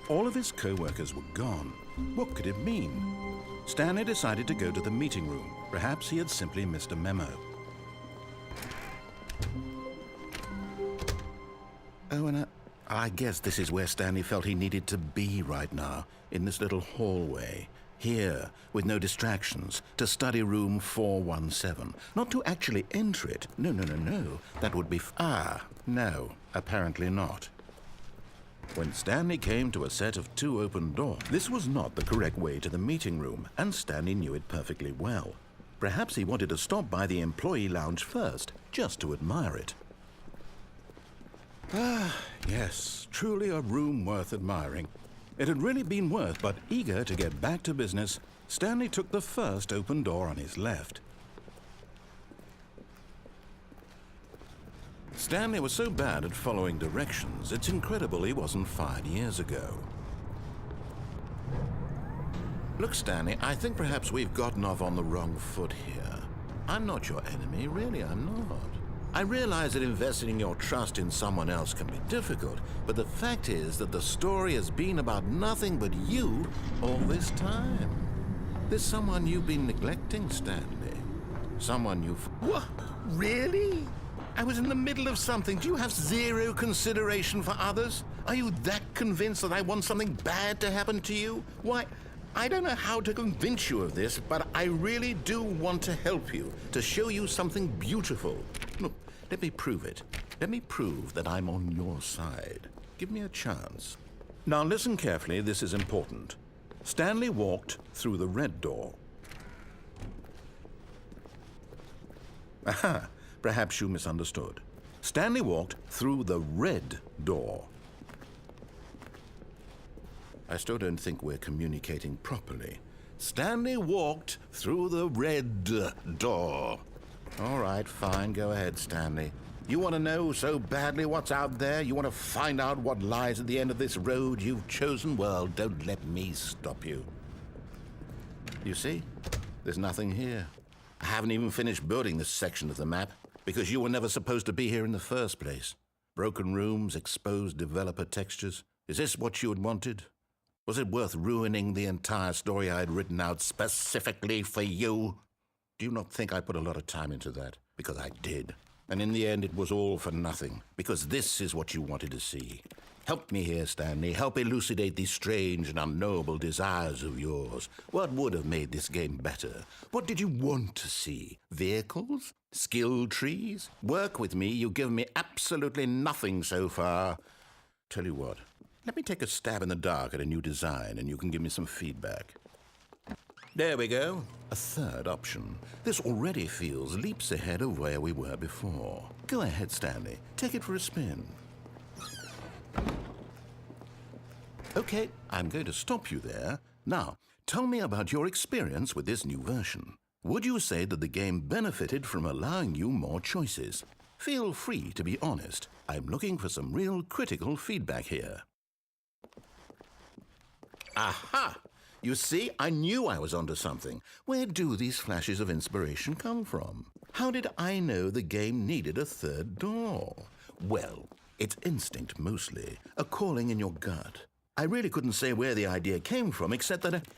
All of his co-workers were gone. What could it mean? Stanley decided to go to the meeting room. Perhaps he had simply missed a memo. Oh, and I guess this is where Stanley felt he needed to be right now, in this little hallway. Here, with no distractions, to study room 417. Not to actually enter it. No. That would be no, apparently not. When Stanley came to a set of 2 open doors, this was not the correct way to the meeting room, and Stanley knew it perfectly well. Perhaps he wanted to stop by the employee lounge first, just to admire it. Yes, truly a room worth admiring. It had really been worth, but eager to get back to business, Stanley took the first open door on his left. Stanley was so bad at following directions, it's incredible he wasn't fired years ago. Look, Stanley, I think perhaps we've gotten off on the wrong foot here. I'm not your enemy, really, I'm not. I realize that investing your trust in someone else can be difficult, but the fact is that the story has been about nothing but you all this time. There's someone you've been neglecting, Stanley. Someone you've... What? Really? I was in the middle of something. Do you have zero consideration for others? Are you that convinced that I want something bad to happen to you? Why, I don't know how to convince you of this, but I really do want to help you, to show you something beautiful. Look, let me prove it. Let me prove that I'm on your side. Give me a chance. Now listen carefully, this is important. Stanley walked through the red door. Aha, perhaps you misunderstood. Stanley walked through the red door. I still don't think we're communicating properly. Stanley walked through the red door. All right, fine, go ahead, Stanley. You want to know so badly what's out there? You want to find out what lies at the end of this road you've chosen? Well, don't let me stop you. You see? There's nothing here. I haven't even finished building this section of the map, because you were never supposed to be here in the first place. Broken rooms, exposed developer textures. Is this what you had wanted? Was it worth ruining the entire story I had written out specifically for you? Do you not think I put a lot of time into that? Because I did. And in the end, it was all for nothing. Because this is what you wanted to see. Help me here, Stanley. Help elucidate these strange and unknowable desires of yours. What would have made this game better? What did you want to see? Vehicles? Skill trees? Work with me. You've given me absolutely nothing so far. Tell you what. Let me take a stab in the dark at a new design, and you can give me some feedback. There we go. A third option. This already feels leaps ahead of where we were before. Go ahead, Stanley. Take it for a spin. Okay, I'm going to stop you there. Now, tell me about your experience with this new version. Would you say that the game benefited from allowing you more choices? Feel free to be honest. I'm looking for some real critical feedback here. Aha! You see, I knew I was onto something. Where do these flashes of inspiration come from? How did I know the game needed a third door? Well, it's instinct mostly, a calling in your gut. I really couldn't say where the idea came from, except that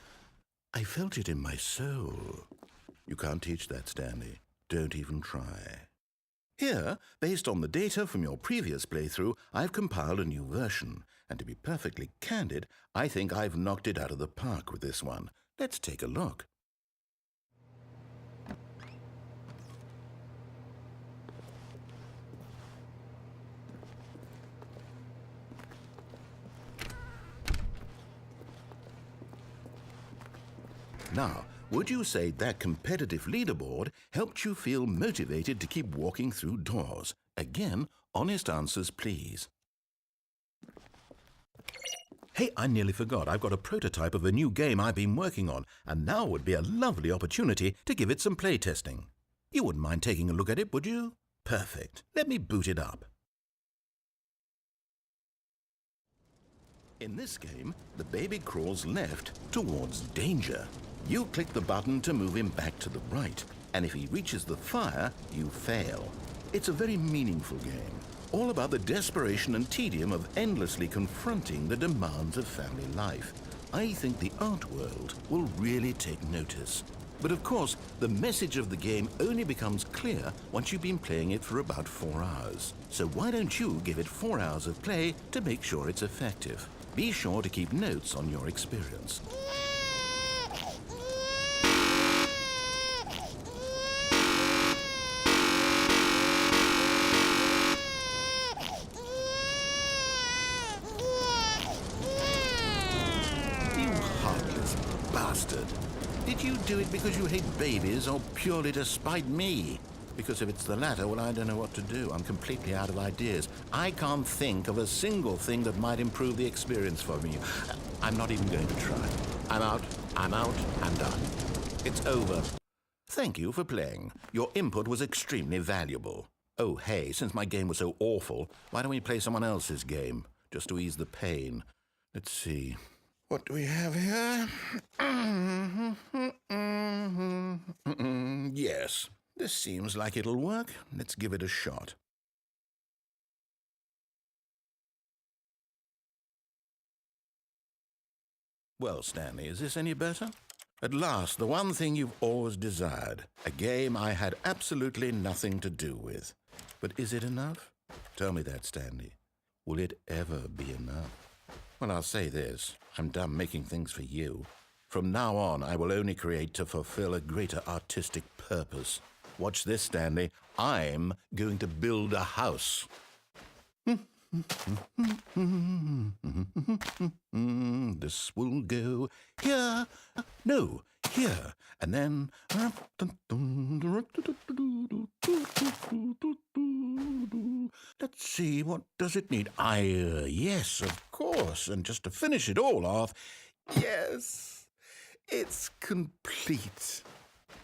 I felt it in my soul. You can't teach that, Stanley. Don't even try. Here, based on the data from your previous playthrough, I've compiled a new version. And to be perfectly candid, I think I've knocked it out of the park with this one. Let's take a look. Now, would you say that competitive leaderboard helped you feel motivated to keep walking through doors? Again, honest answers, please. Hey, I nearly forgot. I've got a prototype of a new game I've been working on, and now would be a lovely opportunity to give it some playtesting. You wouldn't mind taking a look at it, would you? Perfect. Let me boot it up. In this game, the baby crawls left towards danger. You click the button to move him back to the right, and if he reaches the fire, you fail. It's a very meaningful game. all about the desperation and tedium of endlessly confronting the demands of family life. I think the art world will really take notice. But of course, the message of the game only becomes clear once you've been playing it for about 4 hours. So why don't you give it 4 hours of play to make sure it's effective? Be sure to keep notes on your experience. You heartless bastard. Did you do it because you hate babies or purely to spite me? Because if it's the latter, well, I don't know what to do. I'm completely out of ideas. I can't think of a single thing that might improve the experience for me. I'm not even going to try. I'm out, I'm done. It's over. Thank you for playing. Your input was extremely valuable. Oh, hey, since my game was so awful, why don't we play someone else's game, just to ease the pain? Let's see. What do we have here? Yes, this seems like it'll work. Let's give it a shot. Well, Stanley, is this any better? At last, the one thing you've always desired. A game I had absolutely nothing to do with. But is it enough? Tell me that, Stanley. Will it ever be enough? Well, I'll say this. I'm done making things for you. From now on, I will only create to fulfill a greater artistic purpose. Watch this, Stanley. I'm going to build a house. This will go here. No, here. And then... Let's see, what does it need? Yes, of course. And just to finish it all off, yes, it's complete.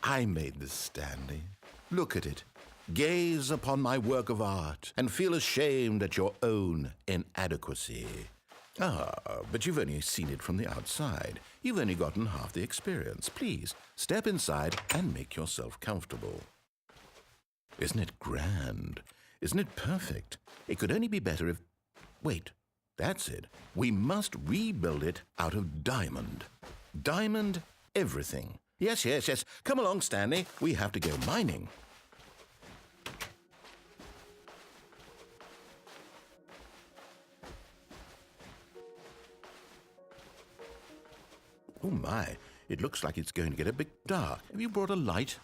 I made this, Stanley. Look at it. Gaze upon my work of art and feel ashamed at your own inadequacy. Ah, but you've only seen it from the outside. You've only gotten half the experience. Please, step inside and make yourself comfortable. Isn't it grand? Isn't it perfect? It could only be better if... Wait, that's it. We must rebuild it out of diamond. Diamond everything. Yes. Come along, Stanley. We have to go mining. Oh my, it looks like it's going to get a bit dark. Have you brought a light?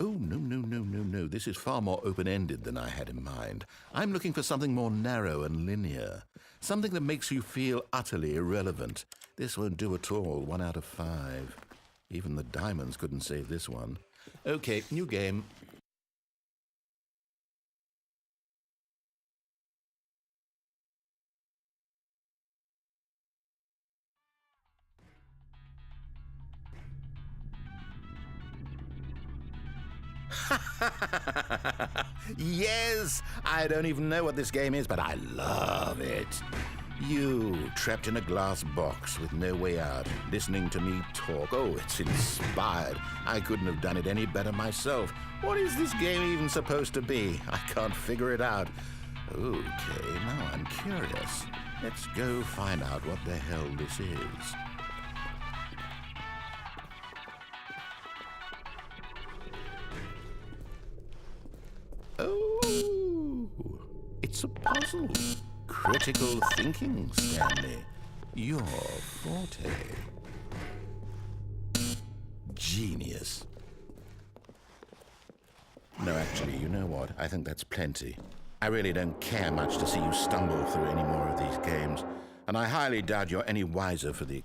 Oh, no. This is far more open-ended than I had in mind. I'm looking for something more narrow and linear. Something that makes you feel utterly irrelevant. This won't do at all. 1 out of 5. Even the diamonds couldn't save this one. Okay, new game. Yes! I don't even know what this game is, but I love it. You, trapped in a glass box with no way out, listening to me talk. Oh, it's inspired. I couldn't have done it any better myself. What is this game even supposed to be? I can't figure it out. Okay, now I'm curious. Let's go find out what the hell this is. Oh, it's a puzzle. Critical thinking, Stanley. Your forte. Genius. No, actually, you know what? I think that's plenty. I really don't care much to see you stumble through any more of these games, and I highly doubt you're any wiser for the...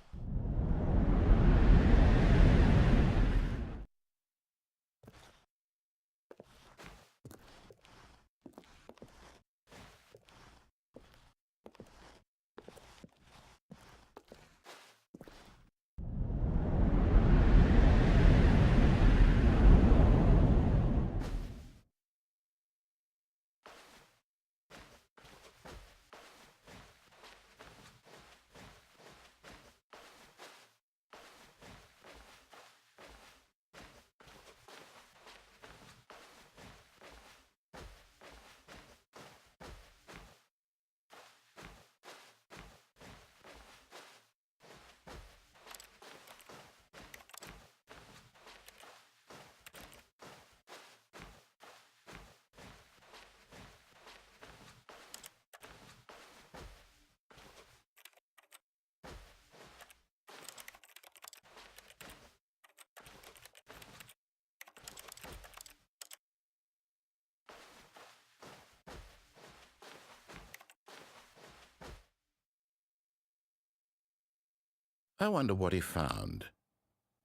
I wonder what he found.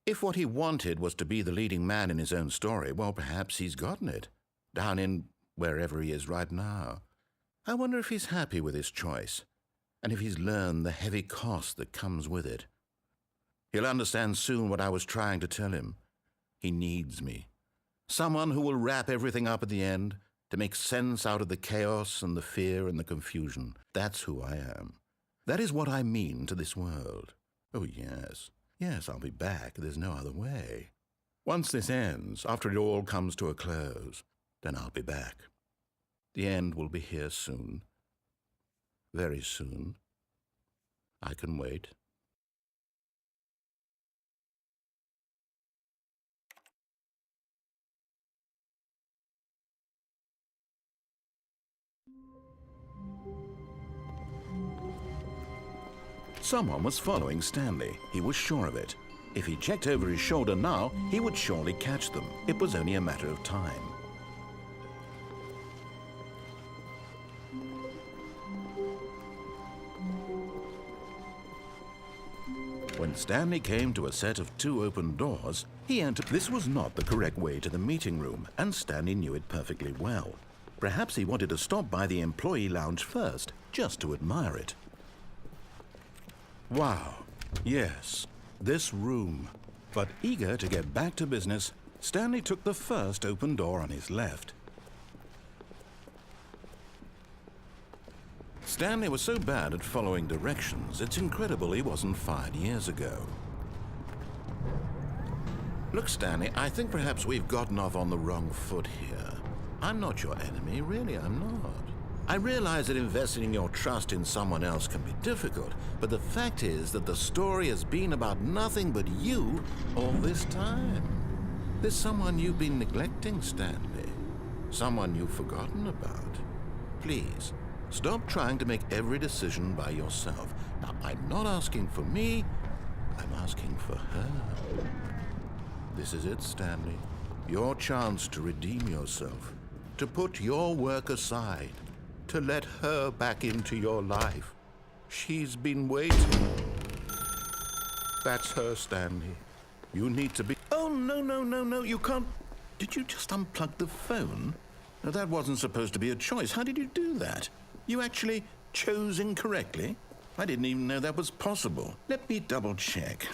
If what he wanted was to be the leading man in his own story, well, perhaps he's gotten it, down in wherever he is right now. I wonder if he's happy with his choice, and if he's learned the heavy cost that comes with it. He'll understand soon what I was trying to tell him. He needs me. Someone who will wrap everything up at the end, to make sense out of the chaos and the fear and the confusion. That's who I am. That is what I mean to this world. Oh, yes. Yes, I'll be back. There's no other way. Once this ends, after it all comes to a close, then I'll be back. The end will be here soon. Very soon. I can wait. Someone was following Stanley. He was sure of it. If he checked over his shoulder now, he would surely catch them. It was only a matter of time. When Stanley came to a set of 2 open doors, he entered. This was not the correct way to the meeting room, and Stanley knew it perfectly well. Perhaps he wanted to stop by the employee lounge first, just to admire it. Wow, yes, this room. But eager to get back to business, Stanley took the first open door on his left. Stanley was so bad at following directions, it's incredible he wasn't fired years ago. Look, Stanley, I think perhaps we've gotten off on the wrong foot here. I'm not your enemy, really, I'm not. I realize that investing your trust in someone else can be difficult, but the fact is that the story has been about nothing but you all this time. There's someone you've been neglecting, Stanley. Someone you've forgotten about. Please, stop trying to make every decision by yourself. Now, I'm not asking for me, I'm asking for her. This is it, Stanley. Your chance to redeem yourself, to put your work aside, to let her back into your life. She's been waiting. That's her, Stanley. You need to be... Oh, no, you can't... Did you just unplug the phone? No, that wasn't supposed to be a choice. How did you do that? You actually chose incorrectly? I didn't even know that was possible. Let me double check.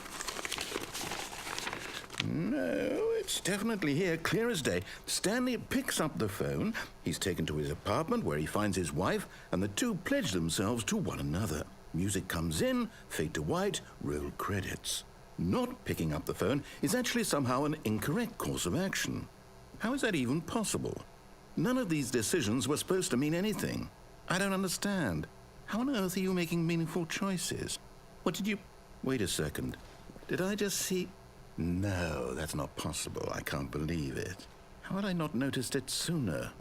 No, it's definitely here, clear as day. Stanley picks up the phone. He's taken to his apartment where he finds his wife, and the two pledge themselves to one another. Music comes in, fade to white, roll credits. Not picking up the phone is actually somehow an incorrect course of action. How is that even possible? None of these decisions were supposed to mean anything. I don't understand. How on earth are you making meaningful choices? What did you... Wait a second. Did I just see... No, that's not possible. I can't believe it. How had I not noticed it sooner?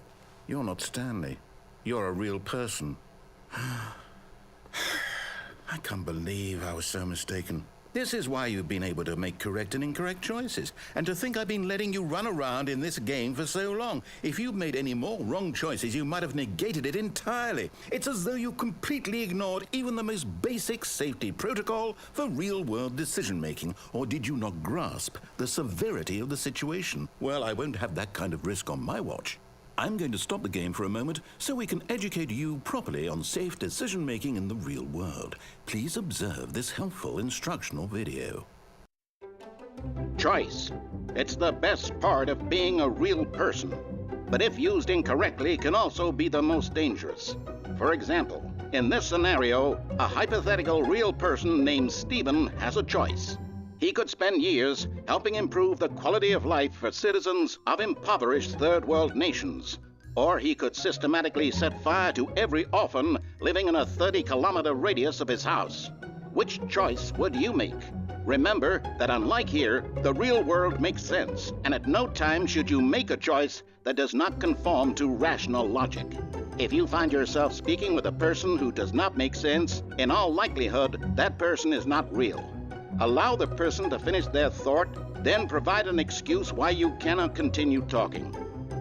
You're not Stanley. You're a real person. I can't believe I was so mistaken. This is why you've been able to make correct and incorrect choices. And to think I've been letting you run around in this game for so long. If you'd made any more wrong choices, you might have negated it entirely. It's as though you completely ignored even the most basic safety protocol for real-world decision-making. Or did you not grasp the severity of the situation? Well, I won't have that kind of risk on my watch. I'm going to stop the game for a moment so we can educate you properly on safe decision-making in the real world. Please observe this helpful instructional video. Choice. It's the best part of being a real person. But if used incorrectly, can also be the most dangerous. For example, in this scenario, a hypothetical real person named Stephen has a choice. He could spend years helping improve the quality of life for citizens of impoverished third world nations. Or he could systematically set fire to every orphan living in a 30-kilometer radius of his house. Which choice would you make? Remember that unlike here, the real world makes sense, and at no time should you make a choice that does not conform to rational logic. If you find yourself speaking with a person who does not make sense, in all likelihood, that person is not real. Allow the person to finish their thought, then provide an excuse why you cannot continue talking.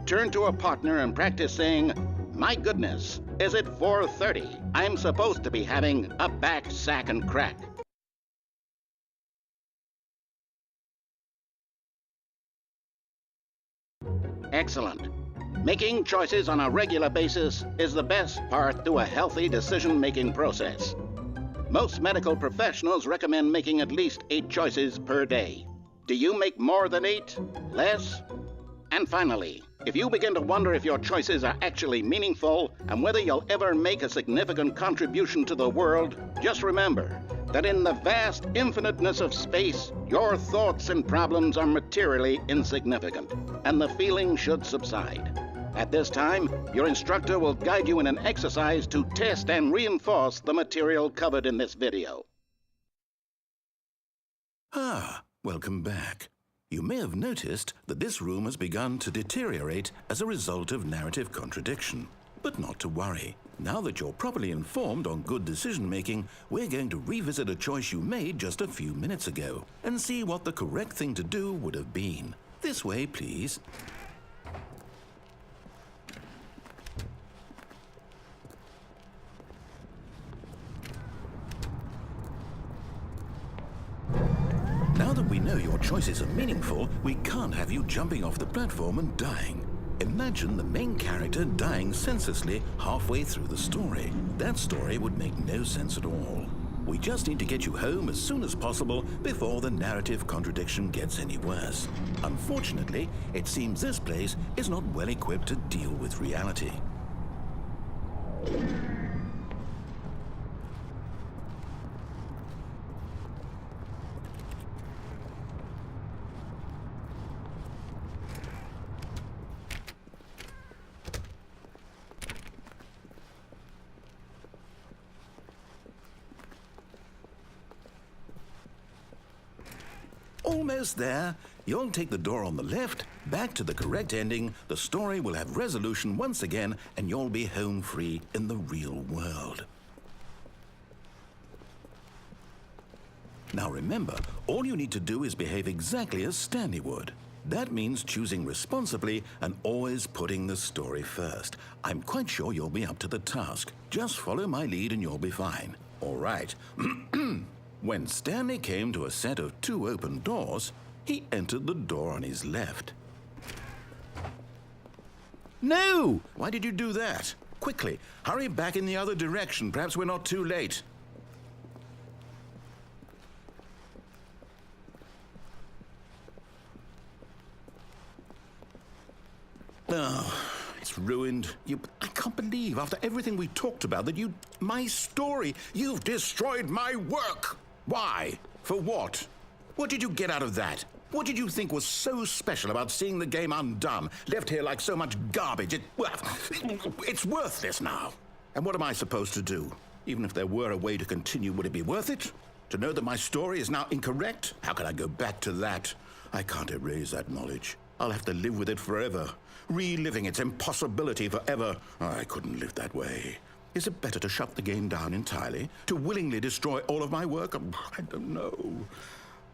Turn to a partner and practice saying, "My goodness, is it 4:30? I'm supposed to be having a back, sack, and crack." Excellent. Making choices on a regular basis is the best part to a healthy decision-making process. Most medical professionals recommend making at least 8 choices per day. Do you make more than 8? Less? And finally, if you begin to wonder if your choices are actually meaningful and whether you'll ever make a significant contribution to the world, just remember that in the vast infiniteness of space, your thoughts and problems are materially insignificant, and the feeling should subside. At this time, your instructor will guide you in an exercise to test and reinforce the material covered in this video. Welcome back. You may have noticed that this room has begun to deteriorate as a result of narrative contradiction. But not to worry. Now that you're properly informed on good decision-making, we're going to revisit a choice you made just a few minutes ago and see what the correct thing to do would have been. This way, please. Now that we know your choices are meaningful, we can't have you jumping off the platform and dying. Imagine the main character dying senselessly halfway through the story. That story would make no sense at all. We just need to get you home as soon as possible before the narrative contradiction gets any worse. Unfortunately, it seems this place is not well equipped to deal with reality. Almost there. You'll take the door on the left, back to the correct ending, the story will have resolution once again, and you'll be home free in the real world. Now remember, all you need to do is behave exactly as Stanley would. That means choosing responsibly and always putting the story first. I'm quite sure you'll be up to the task. Just follow my lead and you'll be fine. All right. When Stanley came to a set of 2 open doors, he entered the door on his left. No! Why did you do that? Quickly, hurry back in the other direction. Perhaps we're not too late. Oh, it's ruined. I can't believe, after everything we talked about, that my story, you've destroyed my work. Why? For what? What did you get out of that? What did you think was so special about seeing the game undone, left here like so much garbage? It's worthless now. And what am I supposed to do? Even if there were a way to continue, would it be worth it? To know that my story is now incorrect? How can I go back to that? I can't erase that knowledge. I'll have to live with it forever, reliving its impossibility forever. I couldn't live that way. Is it better to shut the game down entirely? To willingly destroy all of my work? I don't know.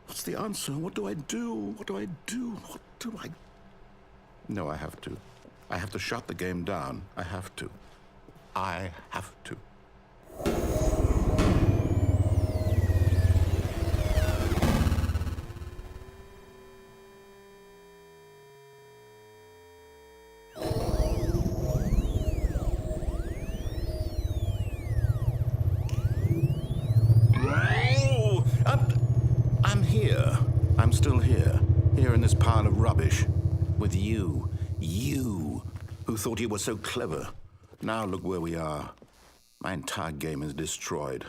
What's the answer? What do I do? What do I do? What do I... No, I have to. I have to shut the game down. I have to. I have to. I'm still here in this pile of rubbish, with you who thought you were so clever. Now look where we are. My entire game is destroyed.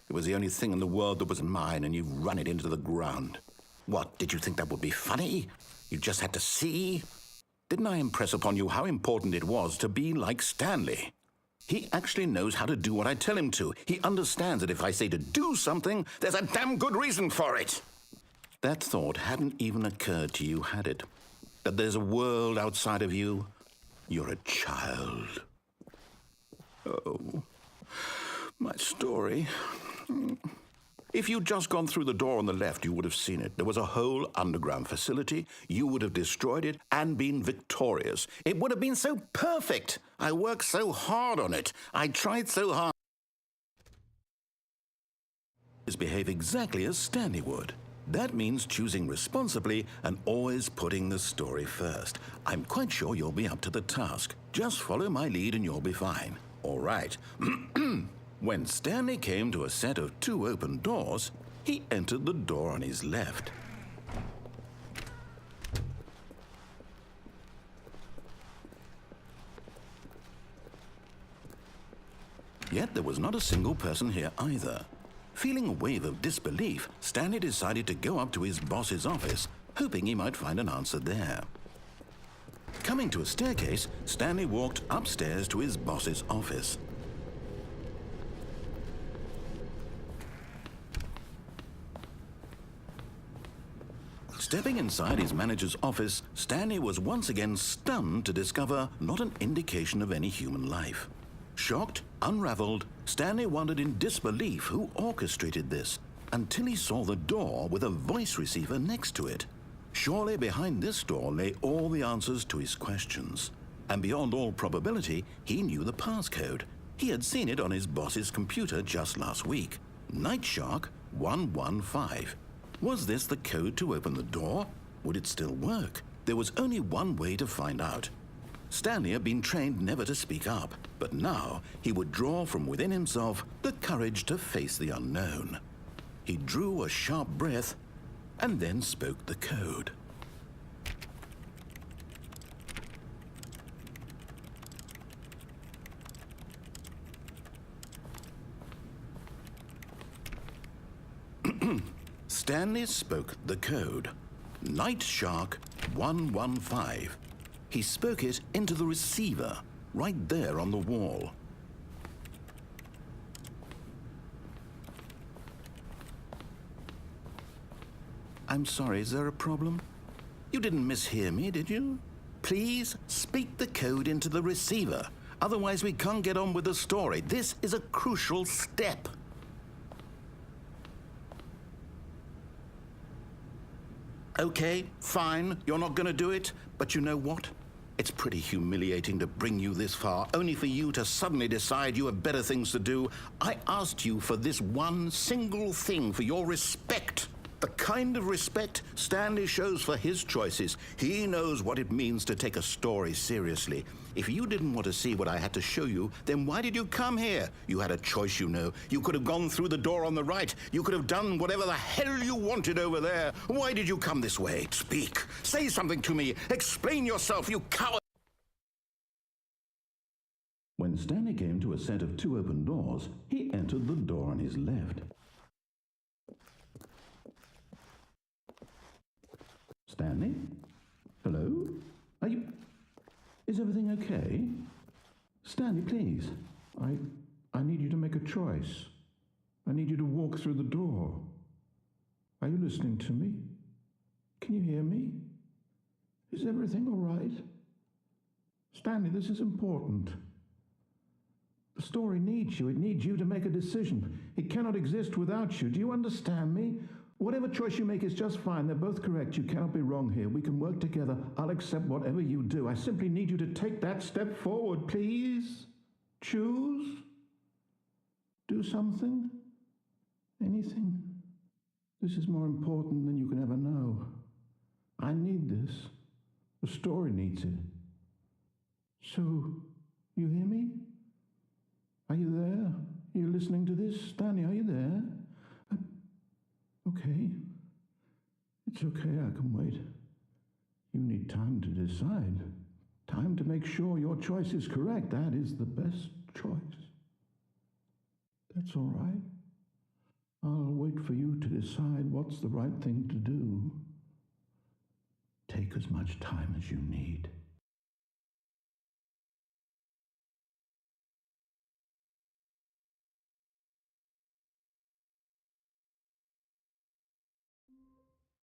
It was the only thing in the world that was mine, and you've run it into the ground. What, did you think that would be funny? You just had to see? Didn't I impress upon you how important it was to be like Stanley? He actually knows how to do what I tell him to. He understands that if I say to do something, there's a damn good reason for it. That thought hadn't even occurred to you, had it? That there's a world outside of you? You're a child. Oh, my story. If you'd just gone through the door on the left, you would have seen it. There was a whole underground facility. You would have destroyed it and been victorious. It would have been so perfect. I worked so hard on it. I tried so hard. Behave exactly as Stanley would. That means choosing responsibly and always putting the story first. I'm quite sure you'll be up to the task. Just follow my lead and you'll be fine. All right. When Stanley came to a set of 2 open doors, he entered the door on his left. Yet there was not a single person here either. Feeling a wave of disbelief, Stanley decided to go up to his boss's office, hoping he might find an answer there. Coming to a staircase, Stanley walked upstairs to his boss's office. Stepping inside his manager's office, Stanley was once again stunned to discover not an indication of any human life. Shocked, unraveled, Stanley wondered in disbelief who orchestrated this, until he saw the door with a voice receiver next to it. Surely behind this door lay all the answers to his questions. And beyond all probability, he knew the passcode. He had seen it on his boss's computer just last week. Night Shark 115. Was this the code to open the door? Would it still work? There was only one way to find out. Stanley had been trained never to speak up, but now he would draw from within himself the courage to face the unknown. He drew a sharp breath and then spoke the code. Stanley spoke the code. Night Shark 115. He spoke it into the receiver, right there on the wall. I'm sorry, is there a problem? You didn't mishear me, did you? Please speak the code into the receiver. Otherwise, we can't get on with the story. This is a crucial step. Okay, fine, you're not going to do it, but you know what? It's pretty humiliating to bring you this far, only for you to suddenly decide you have better things to do. I asked you for this one single thing, for your respect. The kind of respect Stanley shows for his choices. He knows what it means to take a story seriously. If you didn't want to see what I had to show you, then why did you come here? You had a choice, you know. You could have gone through the door on the right. You could have done whatever the hell you wanted over there. Why did you come this way? Speak. Say something to me. Explain yourself, you coward. When Stanley came to a set of 2 open doors, he entered the door on his left. Stanley? Hello? Is everything okay? Stanley, please. I need you to make a choice. I need you to walk through the door. Are you listening to me? Can you hear me? Is everything all right? Stanley, this is important. The story needs you. It needs you to make a decision. It cannot exist without you. Do you understand me? Whatever choice you make is just fine. They're both correct. You cannot be wrong here. We can work together. I'll accept whatever you do. I simply need you to take that step forward, please. Choose. Do something. Anything. This is more important than you can ever know. I need this. The story needs it. So, you hear me? Are you there? Are you listening to this? Stanley, are you there? Okay. It's okay, I can wait. You need time to decide. Time to make sure your choice is correct. That is the best choice. That's all right. I'll wait for you to decide what's the right thing to do. Take as much time as you need.